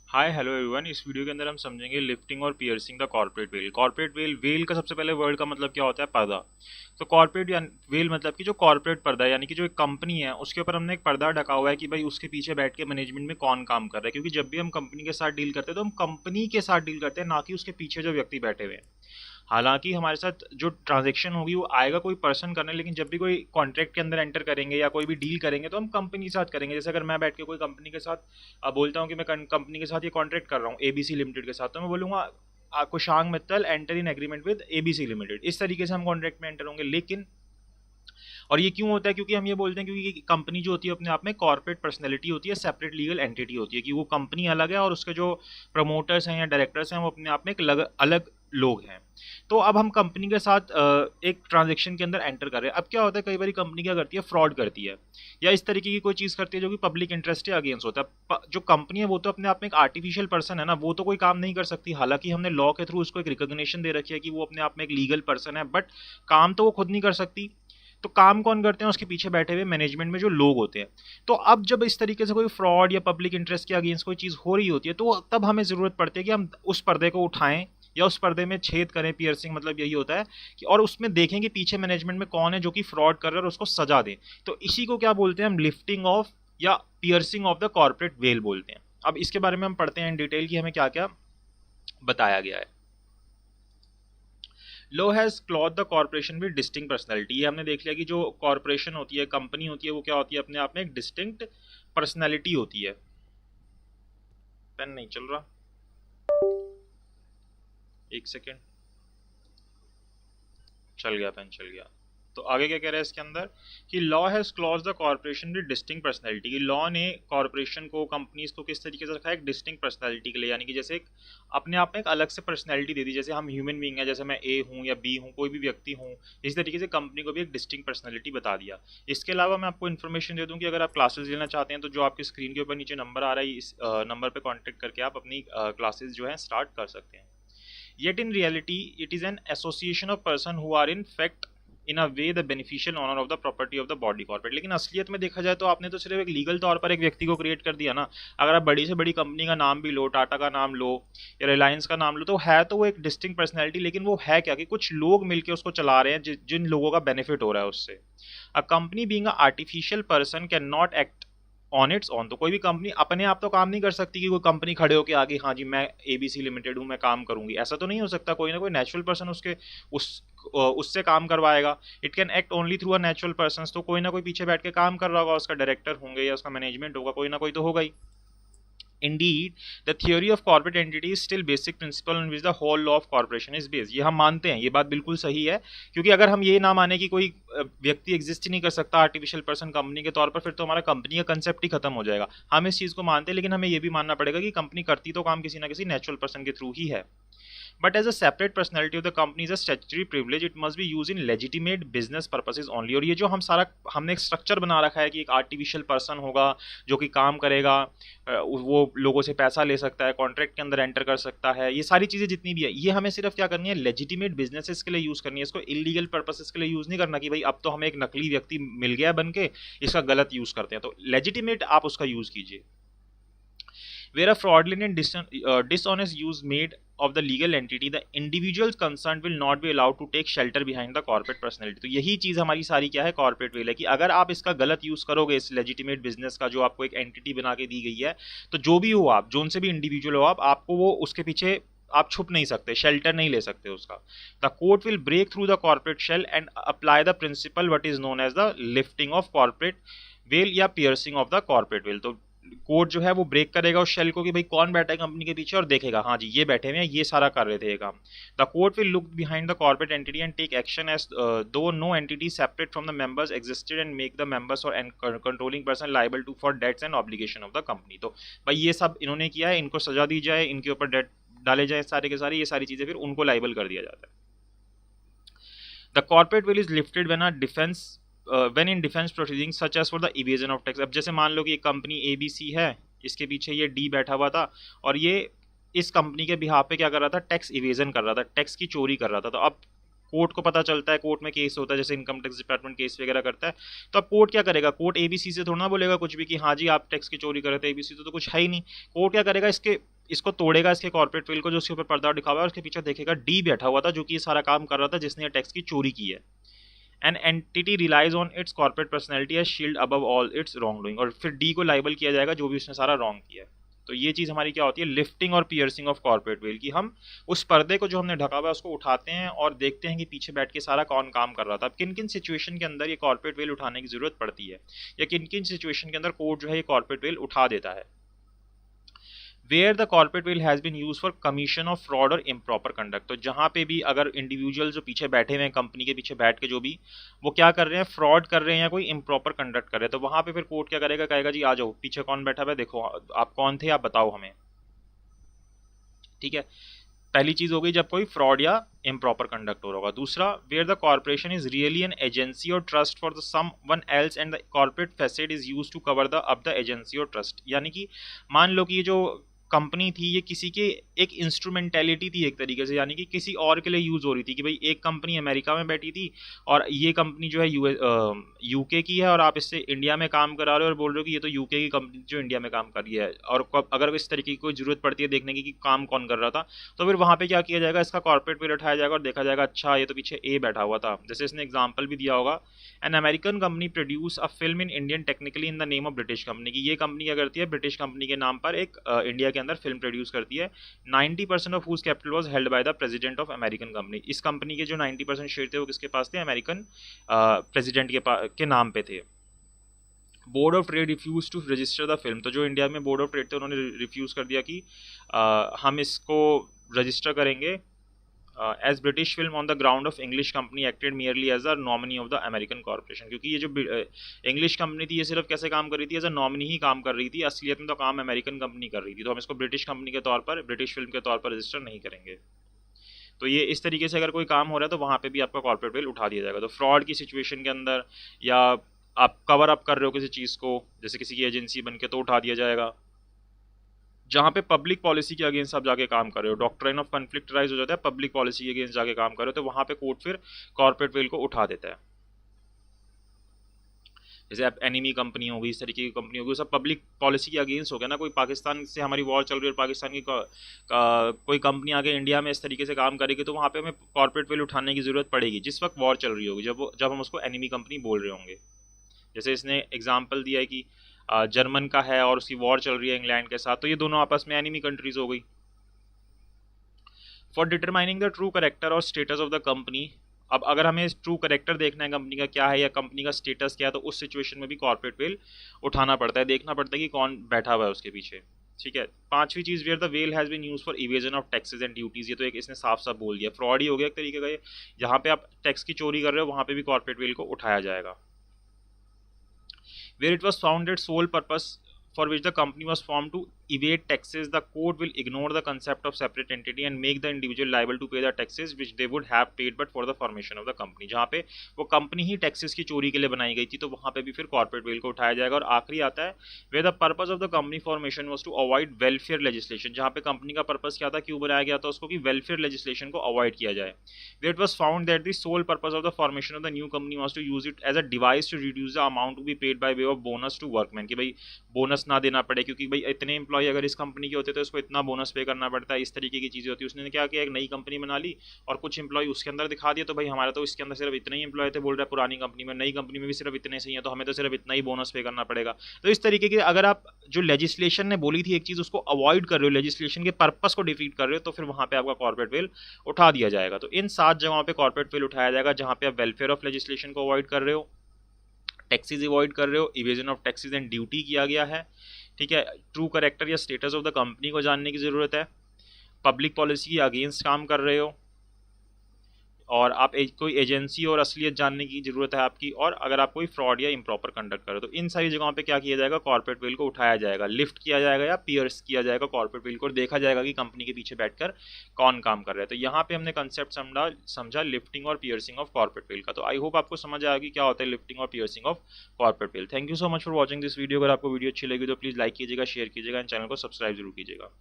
Hi hello everyone. इस video के अंदर हम समझेंगे लिफ्टिंग और piercing the corporate well. Corporate veil well का सबसे पहले वर्ड का मतलब क्या होता है? पर्दा। तो कॉर्पोरेट वेल मतलब कि जो कॉर्पोरेट पर्दा है, यानी कि जो एक कंपनी है उसके ऊपर हमने एक पर्दा ढका हुआ है कि भाई उसके पीछे बैठ के मैनेजमेंट में कौन काम कर रहा है। क्योंकि जब भी हम कंपनी के साथ डील करते हैं तो हम कंपनी के साथ डील करते हैं, ना कि उसके पीछे जो व्यक्ति बैठे हुए हैं। हालांकि हमारे साथ जो ट्रांजेक्शन होगी वो आएगा कोई पर्सन करने, लेकिन जब भी कोई कॉन्ट्रैक्ट के अंदर एंटर करेंगे या कोई भी डील करेंगे तो हम कंपनी के साथ करेंगे। जैसे अगर मैं बैठ के कोई कंपनी के साथ बोलता हूँ कि मैं कंपनी के साथ ये कॉन्ट्रैक्ट कर रहा हूँ एबीसी लिमिटेड के साथ, तो मैं बोलूँगा Kushang Mittal enter in agreement with ABC limited. इस तरीके से हम कॉन्ट्रैक्ट में एंटर होंगे। लेकिन और ये क्यों होता है? क्योंकि हम ये बोलते हैं क्योंकि कंपनी जो होती है अपने आप में कॉर्पोरेट पर्सनैलिटी होती है, सेपरेट लीगल एंटिटी होती है, कि वो कंपनी अलग है और उसके जो प्रमोटर्स हैं या डायरेक्टर्स हैं वो अपने आप में एक अलग लोग हैं। तो अब हम कंपनी के साथ एक ट्रांजेक्शन के अंदर एंटर कर रहे हैं। अब क्या होता है, कई बार कंपनी क्या करती है, फ्रॉड करती है या इस तरीके की कोई चीज़ करती है जो कि पब्लिक इंटरेस्ट के अगेंस्ट होता है। जो कंपनी है वो तो अपने आप में एक आर्टिफिशियल पर्सन है ना, वो तो कोई काम नहीं कर सकती। हालांकि हमने लॉ के थ्रू उसको एक रिकॉग्निशन दे रखी है कि वो अपने आप में एक लीगल पर्सन है, बट काम तो वो खुद नहीं कर सकती। तो काम कौन करते हैं? उसके पीछे बैठे हुए मैनेजमेंट में जो लोग होते हैं। तो अब जब इस तरीके से कोई फ्रॉड या पब्लिक इंटरेस्ट के अगेंस्ट कोई चीज़ हो रही होती है तो तब हमें ज़रूरत पड़ती है कि हम उस पर्दे को उठाएं या उस पर्दे में छेद करें। पियर्सिंग मतलब यही होता है कि और उसमें देखें कि पीछे मैनेजमेंट में कौन है जो कि फ्रॉड कर रहा है और उसको सजा दें। तो इसी को क्या बोलते हैं हम? लिफ्टिंग ऑफ या piercing of the corporate well बोलते हैं। अब इसके बारे में हम पढ़ते हैं इन डिटेल कि हमें क्या क्या बताया गया है। Law has cloth the corporation with distinct personality. ये हमने देख लिया कि जो कॉर्पोरेशन होती है, कंपनी होती है, वो क्या होती है? अपने आप में एक डिस्टिंक्ट पर्सनैलिटी होती है। पेन नहीं चल रहा, एक सेकेंड। चल गया, पेन चल गया। तो आगे क्या कह रहा है इसके अंदर कि law has clause the corporation with distinct personality. कि लॉ ने कॉर्पोरेशन को, कंपनीज को किस तरीके से रखा है? एक डिस्टिंक्ट पर्सनैलिटी के लिए, यानी कि जैसे एक अपने आप में एक अलग से पर्सनैलिटी दे दी। जैसे हम ह्यूमन बींग है, जैसे मैं ए हूँ या बी हूँ, कोई भी व्यक्ति हूँ, इस तरीके से कंपनी को भी एक डिस्टिंक्ट पर्सनैलिटी बता दिया। इसके अलावा मैं आपको इन्फॉर्मेशन दे दूँ कि अगर आप क्लासेस लेना चाहते हैं तो जो आपकी स्क्रीन के ऊपर नीचे नंबर आ रहा है, इस नंबर पर कॉन्टैक्ट करके आप अपनी क्लासेस जो है स्टार्ट कर सकते हैं। Yet in reality, it is an association of person who are in fact in a way the beneficial owner of the property of the body corporate। लेकिन असलियत में देखा जाए तो आपने तो सिर्फ एक लीगल तौर पर एक व्यक्ति को क्रिएट कर दिया ना। अगर आप बड़ी से बड़ी कंपनी का नाम भी लो, टाटा का नाम लो या रिलायंस का नाम लो, तो है तो वो एक डिस्टिंक्ट पर्सनैलिटी, लेकिन वो है क्या कि कुछ लोग मिलकर उसको चला रहे हैं जिन लोगों का बेनिफिट हो रहा है उससे। A company being a artificial person can not act on it's on. तो कोई भी कंपनी अपने आप तो काम नहीं कर सकती कि कोई कंपनी खड़े होकर आगे, हाँ जी मैं एबीसी लिमिटेड हूँ, मैं काम करूंगी, ऐसा तो नहीं हो सकता। कोई ना कोई नेचुरल पर्सन उसके उस उससे काम करवाएगा। It can act only through a natural person. तो कोई ना कोई पीछे बैठ के काम कर रहा होगा, उसका डायरेक्टर होंगे या उसका मैनेजमेंट होगा, कोई ना कोई तो होगा ही। Indeed, the theory of corporate entity is still basic principle on which the whole law of corporation is based। ये हम मानते हैं, ये बात बिल्कुल सही है। क्योंकि अगर हम ये ना माने कि कोई व्यक्ति एग्जिस्ट ही नहीं कर सकता आर्टिफिशियल पर्सन कंपनी के तौर पर, फिर तो हमारा कंपनी का कंसेप्ट ही खत्म हो जाएगा। हम इस चीज़ को मानते हैं, लेकिन हमें ये भी मानना पड़ेगा कि कंपनी करती तो काम किसी ना किसी नेचुरल पर्सन के थ्रू ही है। But as a separate personality of the company is a statutory privilege, it must be used in legitimate business purposes only। और ये जो हम सारा हमने एक स्ट्रक्चर बना रखा है कि एक आर्टिफिशियल पर्सन होगा जो कि काम करेगा, वो लोगों से पैसा ले सकता है, कॉन्ट्रैक्ट के अंदर एंटर कर सकता है, ये सारी चीज़ें जितनी भी है ये हमें सिर्फ क्या करनी है? लेजिटिमेट बिजनेसेस के लिए यूज़ करनी है। इसको इलीगल पर्पसेस के लिए यूज़ नहीं करना कि भाई अब तो हमें एक नकली व्यक्ति मिल गया बन के, इसका गलत यूज़ करते हैं। तो लेजिटिमेट आप उसका यूज़ कीजिए। Where a fraudulent and dishonest use made of the legal entity, the individuals concerned will not be allowed to take shelter behind the corporate personality। तो यही चीज़ हमारी सारी क्या है? कॉर्पोरेट वेल है कि अगर आप इसका गलत यूज़ करोगे, इस लेजिटिमेट बिजनेस का जो आपको एक एंटिटी बना के दी गई है, तो जो भी हो आप, जोन से भी इंडिविजुअल हो आप, आपको वो उसके पीछे आप छुप नहीं सकते, शेल्टर नहीं ले सकते उसका। The court will break through the corporate shell and apply the principle what is known as the lifting of corporate veil या piercing of the corporate veil. तो कोर्ट जो है वो ब्रेक करेगा उस शेल को कि भाई कौन बैठा है कंपनी के पीछे, और देखेगा हाँ जी ये बैठे हुए हैं, ये सारा कर रहे थे ये काम। The court will look behind the corporate entity and take action as though no entity separate from the members existed and make the members or controlling person liable to for debts and obligation of the company. तो भाई ये सब इन्होंने किया है, इनको सजा दी जाए, इनके ऊपर डेट डाले जाए सारे के सारे, ये सारी चीजें फिर उनको लाइबल कर दिया जाता है। The corporate veil is lifted when a defence when in defence proceeding such as for the evasion of tax. अब जैसे मान लो कि एक कंपनी एबीसी है, इसके पीछे ये डी बैठा हुआ था और ये इस कंपनी के बिहाफ पे क्या कर रहा था? टैक्स इवेजन कर रहा था, टैक्स की चोरी कर रहा था। तो अब कोर्ट को पता चलता है, कोर्ट में केस होता है, जैसे इनकम टैक्स डिपार्टमेंट केस वगैरह करता है। तो अब कोर्ट क्या करेगा? कोर्ट एबीसी से थोड़ा ना बोलेगा कुछ भी कि हाँ जी आप टैक्स की चोरी कर रहे थे, एबीसी तो कुछ है ही नहीं। कोर्ट क्या करेगा? इसके इसको तोड़ेगा, इसके कॉर्पोरेट वेल को जो उसके ऊपर पर्दा दिखा हुआ है, उसके पीछे देखेगा डी बैठा हुआ था जो कि ये सारा काम कर रहा था, जिसने टैक्स की चोरी की है। An entity relies on its corporate personality as shield above all its wrong doing, और फिर डी को लाइबल किया जाएगा जो भी उसने सारा रॉन्ग किया है। तो ये चीज़ हमारी क्या होती है, लिफ्टिंग और पियर्सिंग ऑफ कॉर्पोरेट वेल, कि हम उस पर्दे को जो हमने ढका हुआ है उसको उठाते हैं और देखते हैं कि पीछे बैठ के सारा कौन काम कर रहा था। अब किन किन सिचुएशन के अंदर ये कॉर्पोरेट वेल उठाने की जरूरत पड़ती है, या किन किन सिचुएशन के अंदर कोर्ट जो है ये कॉर्पोरेट वेल उठा देता है। Where the corporate veil has been use for commission of fraud और इम्प्रॉपर कंडक्ट, तो जहाँ पे भी अगर इंडिविजुअल जो पीछे बैठे हुए हैं कंपनी के पीछे बैठ के जो भी वो क्या कर रहे हैं, फ्रॉड कर रहे हैं या कोई इम्प्रॉपर कंडक्ट कर रहे हैं, तो वहाँ पे फिर कोर्ट क्या करेगा, कहेगा जी आ जाओ, पीछे कौन बैठा हुआ है, देखो आप कौन थे, आप बताओ हमें। ठीक है, पहली चीज हो गई जब कोई फ्रॉड या इम्प्रॉपर कंडक्ट हो रहा होगा। दूसरा, where the corporation is really an agency or trust for the some one else and the corporate facet is use to cover the up the agency or trust, यानी कि मान लो कि ये जो कंपनी थी ये किसी के एक इंस्ट्रूमेंटेलिटी थी एक तरीके से, यानी कि किसी और के लिए यूज हो रही थी, कि भाई एक कंपनी अमेरिका में बैठी थी और ये कंपनी जो है यूके की है, और आप इससे इंडिया में काम करा रहे हो और बोल रहे हो कि ये तो यूके की कंपनी जो इंडिया में काम कर रही है, और अगर इस तरीके की कोई जरूरत पड़ती है देखने की कि काम कौन कर रहा था, तो फिर वहाँ पे क्या किया जाएगा, इसका कॉर्पोरेट वेल उठाया जाएगा और देखा जाएगा अच्छा ये तो पीछे ए बैठा हुआ था। जैसे इसने एग्जाम्पल भी दिया होगा, an American company produce a film in Indian technically in the name of British company, की ये कंपनी क्या करती है, ब्रिटिश कंपनी के नाम पर एक इंडिया के अंदर फिल्म प्रोड्यूस करती है। 90% of whose capital was held by the president of American company, इस कंपनी के जो 90% शेयर थे वो किसके पास थे, अमेरिकन प्रेसिडेंट के नाम पे थे। Board of trade refuse to register the film, तो जो इंडिया में बोर्ड ऑफ ट्रेड थे उन्होंने रिफ्यूज कर दिया कि हम इसको रजिस्टर करेंगे as British film on the ground of English company acted merely as a nominee of the American corporation, क्योंकि ये जो इंग्लिश कंपनी थी ये सिर्फ कैसे काम कर रही थी, एज अ नॉमिनी ही काम कर रही थी, असलियत में तो काम अमेरिकन कंपनी कर रही थी, तो हम इसको ब्रिटिश कंपनी के तौर पर, ब्रिटिश फिल्म के तौर पर रजिस्टर नहीं करेंगे। तो ये इस तरीके से अगर कोई काम हो रहा है तो वहाँ पे भी आपका कॉर्पोरेट वेल उठा दिया जाएगा। तो फ्रॉड की सिचुएशन के अंदर, या आप कवर अप कर रहे हो किसी चीज़ को, जैसे किसी की एजेंसी बन के, तो उठा दिया जाएगा। जहाँ पे पब्लिक पॉलिसी के अगेंस्ट आप जाके काम कर रहे हो, डॉक्ट्राइन ऑफ कन्फ्लिक्ट राइज हो जाता है, पब्लिक पॉलिसी के अगेंस्ट जाके काम कर रहे हो, तो वहाँ पे कोर्ट फिर कॉर्पोरेट वेल को उठा देता है। जैसे अब एनिमी कंपनी होगी, इस तरीके की कंपनी होगी, सब पब्लिक पॉलिसी के अगेंस्ट हो गया ना, कोई पाकिस्तान से हमारी वॉर चल रही है और पाकिस्तान की कोई कंपनी आके इंडिया में इस तरीके से काम करेगी, तो वहाँ पे हमें कॉर्पोरेट वेल उठाने की जरूरत पड़ेगी जिस वक्त वॉर चल रही होगी, जब हम उसको एनिमी कंपनी बोल रहे होंगे। जैसे इसने एग्जाम्पल दिया है कि जर्मन का है और उसकी वॉर चल रही है इंग्लैंड के साथ, तो ये दोनों आपस में एनिमी कंट्रीज हो गई। For determining the true character और स्टेटस ऑफ द कंपनी, अब अगर हमें ट्रू करेक्टर देखना है कंपनी का क्या है या कंपनी का स्टेटस क्या है, तो उस सिचुएशन में भी कॉर्पोरेट वेल उठाना पड़ता है, देखना पड़ता है कि कौन बैठा हुआ है उसके पीछे। ठीक है, पांचवी चीज, where the veil has been use for evasion of taxes and duties, ये तो एक इसने साफ साफ बोल दिया, फ्रॉड ही हो गया एक तरीके का ये, जहाँ पे आप टैक्स की चोरी कर रहे हो वहाँ पे भी कॉर्पोरेट वेल को उठाया जाएगा। Where it was found that sole purpose for which the company was formed to evade taxes, the court will ignore the concept of separate entity and make the individual liable to pay the taxes which they would have paid but for the formation of the company, जहाँ पे वो company ही taxes की चोरी के लिए बनाई गई थी, तो वहाँ पे भी फिर कॉर्पोरेट वेल को उठाया जाएगा। और आखिरी आता है, where the purpose of the company formation was to avoid welfare legislation, जहाँ पे कंपनी का पर्पस क्या था, क्यों बनाया गया था उसको, कि वेलफेयर लेजिस्लेशन को अवॉइड किया जाए। where it was found that the sole purpose of the formation of the new company was to use it as a device to reduce the amount to be paid by way of bonus to workmen, कि भाई bonus ना देना पड़े, क्योंकि भाई इतने employ अगर इस कंपनी के होते तो इसको इतना बोनस पे करना पड़ता है, इस तरीके की चीज़ें होती है। उसने क्या किया, एक नई कंपनी बना ली और कुछ एम्प्लॉय उसके अंदर दिखा दिया, तो भाई हमारा तो इसके अंदर सिर्फ इतने ही एम्प्लॉय थे, बोल रहा है पुरानी कंपनी में, नई कंपनी में भी सिर्फ इतने से ही है, तो हमें तो सिर्फ इतना ही बोनस पे करना पड़ेगा। तो इस तरीके की अगर आप जो लेजिस्लेशन ने बोली थी एक चीज़ उसको अवॉइड कर रहे हो, लेजिस्लेशन के पर्पस को डिफीट कर रहे हो, तो फिर वहाँ पे आपका कॉर्पोरेट वेल उठा दिया जाएगा। तो इन 7 जगहों पे कॉर्पोरेट वेल उठाया जाएगा, जहाँ पे आप वेलफेयर ऑफ लेजिस्लेशन को अवॉइड कर रहे हो, टैक्सेस अवॉइड कर रहे हो, evasion of taxes and duty किया गया है। ठीक है, ट्रू करेक्टर या स्टेटस ऑफ द कंपनी को जानने की जरूरत है, पब्लिक पॉलिसी के अगेंस्ट काम कर रहे हो, और आप कोई एजेंसी और असलियत जानने की जरूरत है आपकी, और अगर आप कोई फ्रॉड या इम्प्रॉपर कंडक्ट करो, तो इन सारी जगहों पे क्या किया जाएगा, कॉर्पोरेट वेल को उठाया जाएगा, लिफ्ट किया जाएगा या पियर्स किया जाएगा कॉर्पोरेट वेल को, देखा जाएगा कि कंपनी के पीछे बैठकर कौन काम कर रहा है। तो यहाँ पे हमने कंसेप्ट समझा लिफ्टिंग और पियर्सिंग ऑफ कॉर्पोरेट वेल का। तो आई होप आपको समझ आएगा कि क्या होता है लिफ्टिंग और piercing of corporate well. Thank you so much for watching this video. अगर आपको वीडियो अच्छी लगी तो प्लीज़ लाइक कीजिएगा, शेयर कीजिएगा एंड चैनल को सब्सक्राइब जरूर कीजिएगा।